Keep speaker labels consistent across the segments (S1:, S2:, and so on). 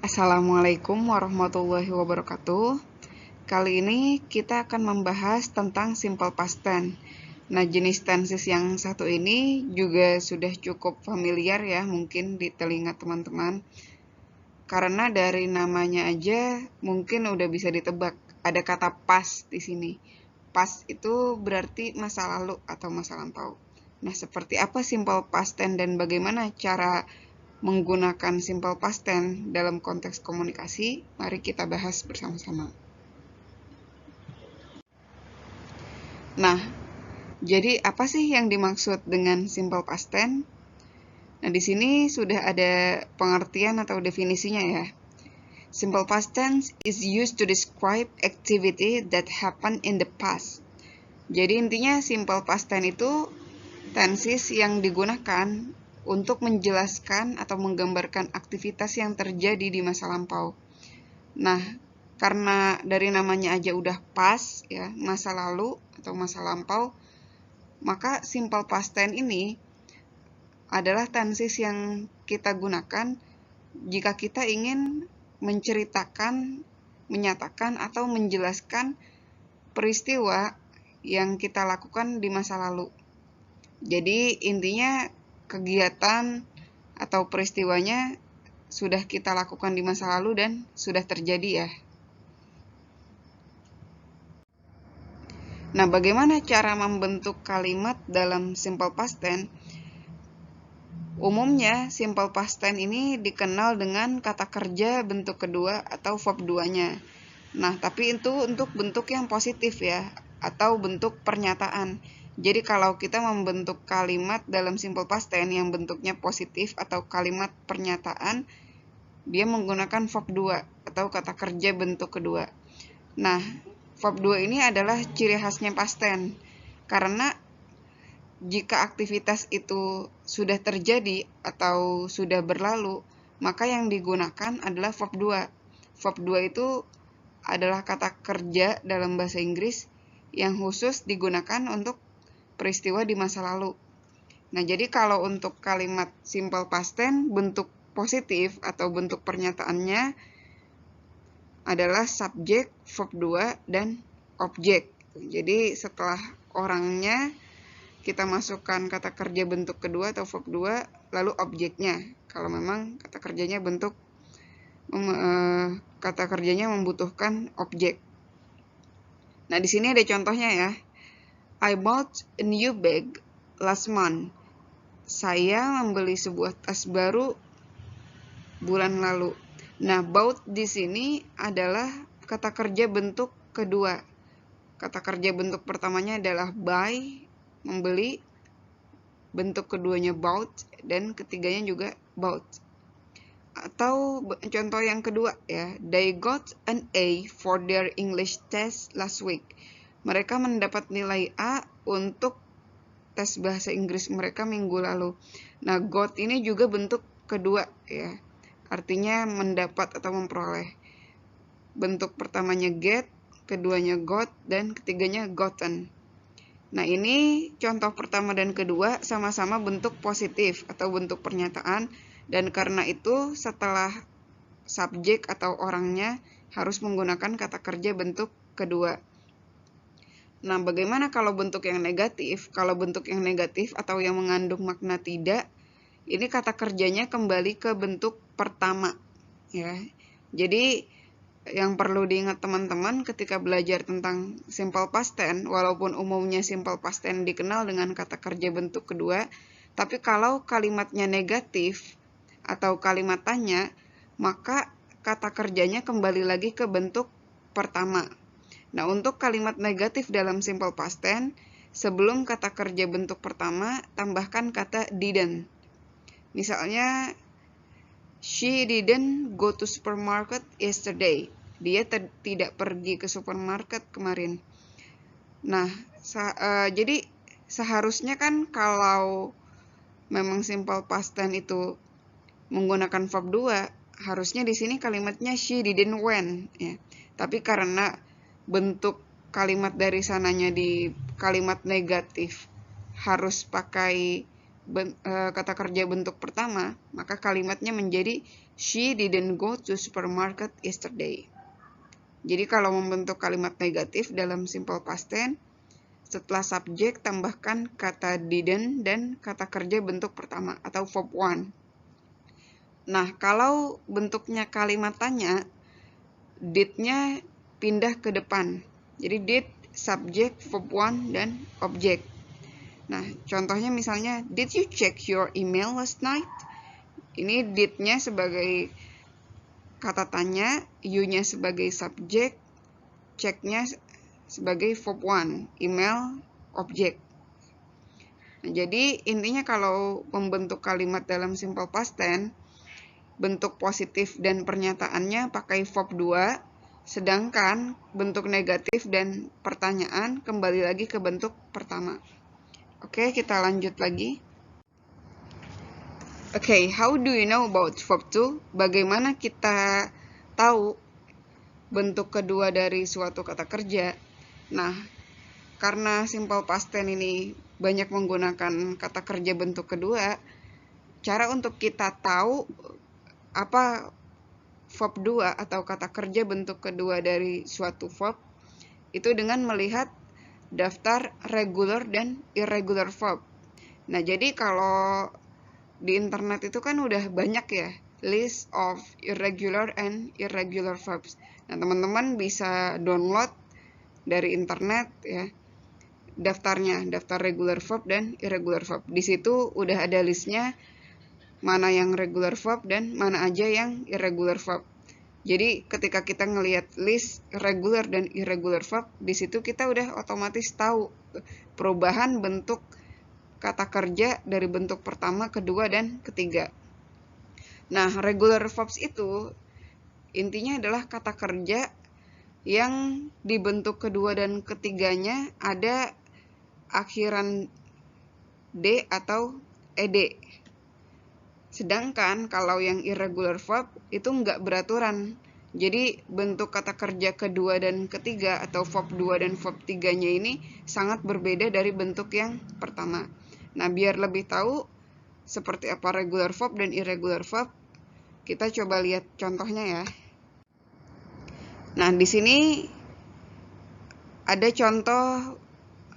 S1: Assalamualaikum warahmatullahi wabarakatuh. Kali ini kita akan membahas tentang simple past tense. Nah, jenis tenses yang satu ini juga sudah cukup familiar ya, mungkin di telinga teman-teman. Karena dari namanya aja mungkin udah bisa ditebak, ada kata past di sini. Past itu berarti masa lalu atau masa lampau. Nah, seperti apa simple past tense dan bagaimana cara menggunakan simple past tense dalam konteks komunikasi? Mari kita bahas bersama-sama. Nah, jadi apa sih yang dimaksud dengan simple past tense? Nah, di sini sudah ada pengertian atau definisinya ya. Simple past tense is used to describe activity that happened in the past. Jadi intinya simple past tense itu tenses yang digunakan untuk menjelaskan atau menggambarkan aktivitas yang terjadi di masa lampau. Nah, karena dari namanya aja udah past ya, masa lalu atau masa lampau, maka simple past tense ini adalah tenses yang kita gunakan jika kita ingin menceritakan, menyatakan atau menjelaskan peristiwa yang kita lakukan di masa lalu. Jadi intinya kegiatan atau peristiwanya sudah kita lakukan di masa lalu dan sudah terjadi ya. Nah, bagaimana cara membentuk kalimat dalam simple past tense? Umumnya, simple past tense ini dikenal dengan kata kerja bentuk kedua atau verb 2-nya. Nah, tapi itu untuk bentuk yang positif ya, atau bentuk pernyataan. Jadi kalau kita membentuk kalimat dalam simple past tense yang bentuknya positif atau kalimat pernyataan, dia menggunakan verb 2 atau kata kerja bentuk kedua. Nah, verb 2 ini adalah ciri khasnya past tense. Karena jika aktivitas itu sudah terjadi atau sudah berlalu, maka yang digunakan adalah verb 2. Verb 2 itu adalah kata kerja dalam bahasa Inggris yang khusus digunakan untuk peristiwa di masa lalu. Nah, jadi kalau untuk kalimat simple past tense, bentuk positif atau bentuk pernyataannya adalah subjek, verb 2, dan objek. Jadi setelah orangnya kita masukkan kata kerja bentuk kedua atau verb 2, lalu objeknya. Kalau memang kata kerjanya membutuhkan objek. Nah, di sini ada contohnya ya. I bought a new bag last month. Saya membeli sebuah tas baru bulan lalu. Nah, bought di sini adalah kata kerja bentuk kedua. Kata kerja bentuk pertamanya adalah buy, membeli, bentuk keduanya bought, dan ketiganya juga bought. Atau contoh yang kedua ya, they got an A for their English test last week. Mereka mendapat nilai A untuk tes bahasa Inggris mereka minggu lalu. Nah, got ini juga bentuk kedua ya, artinya mendapat atau memperoleh. Bentuk pertamanya get, keduanya got, dan ketiganya gotten. Nah, ini contoh pertama dan kedua sama-sama bentuk positif atau bentuk pernyataan, dan karena itu setelah subjek atau orangnya harus menggunakan kata kerja bentuk kedua. Nah, bagaimana kalau bentuk yang negatif? Kalau bentuk yang negatif atau yang mengandung makna tidak, ini kata kerjanya kembali ke bentuk pertama ya. Jadi yang perlu diingat teman-teman ketika belajar tentang simple past tense, walaupun umumnya simple past tense dikenal dengan kata kerja bentuk kedua, tapi kalau kalimatnya negatif atau kalimat tanya, maka kata kerjanya kembali lagi ke bentuk pertama. Nah, untuk kalimat negatif dalam simple past tense, sebelum kata kerja bentuk pertama, tambahkan kata didn't. Misalnya, she didn't go to supermarket yesterday. Dia tidak pergi ke supermarket kemarin. Nah, jadi seharusnya kan kalau memang simple past tense itu menggunakan verb 2, harusnya di sini kalimatnya she didn't went ya. Tapi karena bentuk kalimat dari sananya di kalimat negatif harus pakai kata kerja bentuk pertama, maka kalimatnya menjadi she didn't go to supermarket yesterday. Jadi kalau membentuk kalimat negatif dalam simple past tense, setelah subjek tambahkan kata didn't dan kata kerja bentuk pertama atau verb 1. Nah, kalau bentuknya kalimat tanya, did-nya pindah ke depan. Jadi did, subject, verb 1, dan objek. Nah, contohnya misalnya, did you check your email last night? Ini did-nya sebagai kata tanya, you-nya sebagai subjek, check-nya sebagai verb 1, email, objek. Nah, jadi intinya kalau membentuk kalimat dalam simple past tense, bentuk positif dan pernyataannya pakai verb 2, sedangkan bentuk negatif dan pertanyaan kembali lagi ke bentuk pertama. Oke, kita lanjut lagi. Oke, how do you know about verb 2? Bagaimana kita tahu bentuk kedua dari suatu kata kerja? Nah, karena simple past tense ini banyak menggunakan kata kerja bentuk kedua, cara untuk kita tahu apa verb 2 atau kata kerja bentuk kedua dari suatu verb itu dengan melihat daftar regular dan irregular verb. Nah, jadi kalau di internet itu kan udah banyak ya list of irregular and irregular verbs. Nah, teman-teman bisa download dari internet ya daftarnya, daftar regular verb dan irregular verb. Di situ udah ada listnya mana yang regular verb dan mana aja yang irregular verb. Jadi ketika kita ngelihat list regular dan irregular verb, di situ kita udah otomatis tahu perubahan bentuk kata kerja dari bentuk pertama, kedua, dan ketiga. Nah, regular verbs itu intinya adalah kata kerja yang di bentuk kedua dan ketiganya ada akhiran D atau ED. Sedangkan kalau yang irregular verb itu nggak beraturan. Jadi bentuk kata kerja kedua dan ketiga atau verb 2 dan verb 3-nya ini sangat berbeda dari bentuk yang pertama. Nah, biar lebih tahu seperti apa regular verb dan irregular verb, kita coba lihat contohnya ya. Nah, di sini ada contoh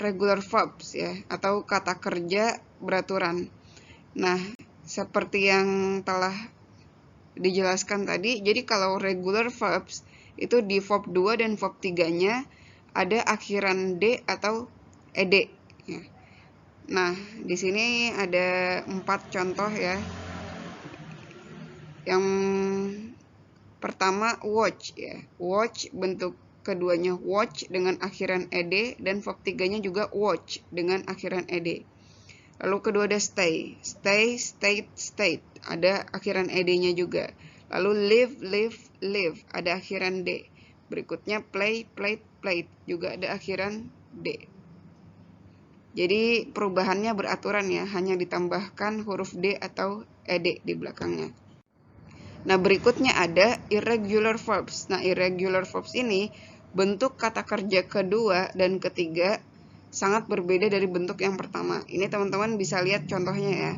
S1: regular verbs ya atau kata kerja beraturan. Nah, seperti yang telah dijelaskan tadi, jadi kalau regular verbs itu di verb 2 dan verb 3-nya ada akhiran D atau ED ya. Nah, di sini ada 4 contoh ya. Yang pertama watch ya. Watch bentuk keduanya watch dengan akhiran ed dan verb 3-nya juga watch dengan akhiran ed. Lalu kedua ada stay. Stay, state, state. Ada akhiran ed-nya juga. Lalu live, ada akhiran d. Berikutnya play, played, played. Juga ada akhiran d. Jadi perubahannya beraturan ya, hanya ditambahkan huruf d atau ed di belakangnya. Nah, berikutnya ada irregular verbs. Nah, irregular verbs ini bentuk kata kerja kedua dan ketiga sangat berbeda dari bentuk yang pertama. Ini teman-teman bisa lihat contohnya ya.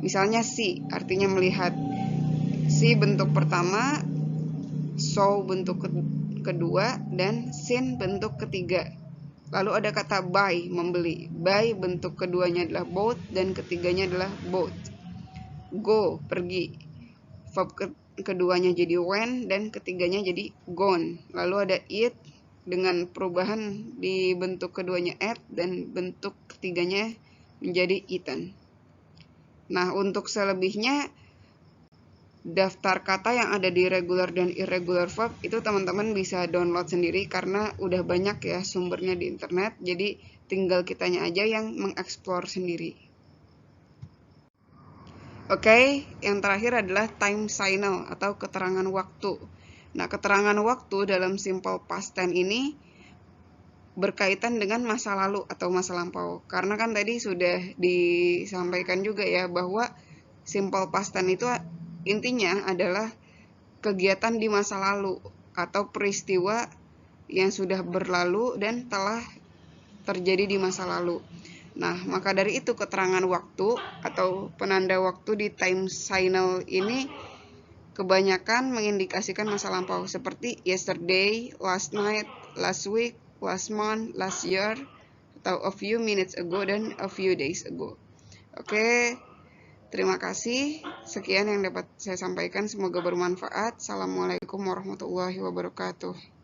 S1: Misalnya see, artinya melihat. See bentuk pertama, saw bentuk kedua, dan seen bentuk ketiga. Lalu ada kata buy, membeli. Buy bentuk keduanya adalah bought dan ketiganya adalah bought. Go, pergi. Verb keduanya jadi went dan ketiganya jadi gone. Lalu ada eat dengan perubahan di bentuk keduanya ate dan bentuk ketiganya menjadi eaten. Nah, untuk selebihnya daftar kata yang ada di regular dan irregular verb itu teman-teman bisa download sendiri karena udah banyak ya sumbernya di internet. Jadi tinggal kitanya aja yang mengeksplor sendiri. Oke, yang terakhir adalah time signal atau keterangan waktu. Nah, keterangan waktu dalam simple past tense ini berkaitan dengan masa lalu atau masa lampau. Karena kan tadi sudah disampaikan juga ya bahwa simple past tense itu intinya adalah kegiatan di masa lalu atau peristiwa yang sudah berlalu dan telah terjadi di masa lalu. Nah, maka dari itu keterangan waktu atau penanda waktu di time signal ini kebanyakan mengindikasikan masa lampau seperti yesterday, last night, last week, last month, last year, atau a few minutes ago dan a few days ago. Oke, terima kasih. Sekian yang dapat saya sampaikan. Semoga bermanfaat. Assalamualaikum warahmatullahi wabarakatuh.